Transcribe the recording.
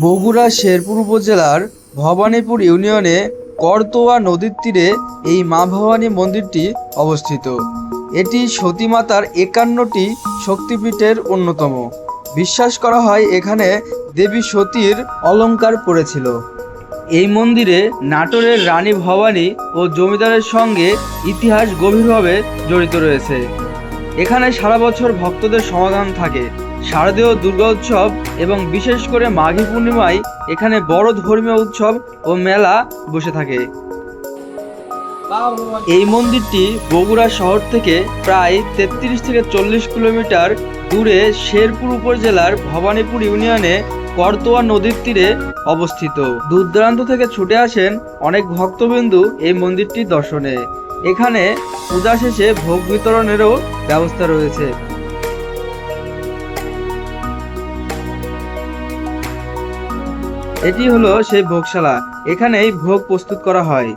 বগুড়া শেরপুর উপজেলার ভবানীপুর ইউনিয়নে করতোয়া নদীর তীরে এই মা ভবানী মন্দিরটি অবস্থিত। এটি সতীমাতার ৫১টি শক্তিপীঠের অন্যতম। বিশ্বাস করা হয় এখানে দেবী সতীর অলঙ্কার পড়েছিল। এই মন্দিরে নাটোরের রানী ভবানী ও জমিদারের সঙ্গে ইতিহাস গভীরভাবে জড়িত রয়েছে। এখানে সারা বছর ভক্তদের সমাগম থাকে। শারদীয় দুর্গা উৎসব এবং বিশেষ করে মাঘী পূর্ণিমায় এখানে বড় ধর্মীয় উৎসব ও মেলা বসে থাকে। এই মন্দিরটি বগুড়া শহর থেকে প্রায় ৩৩ থেকে ৪০ কিলোমিটার দূরে শেরপুর উপজেলার ভবানীপুর ইউনিয়নে করতোয়া নদীর তীরে অবস্থিত। দূর দূরান্ত থেকে ছুটে আসেন অনেক ভক্তবিন্দু এই মন্দিরটি দর্শনে। এখানে পূজা শেষে ভোগ বিতরণেরও ব্যবস্থা রয়েছে। এটি হলো সেই ভোগশালা, এখানেই ভোগ প্রস্তুত করা হয়।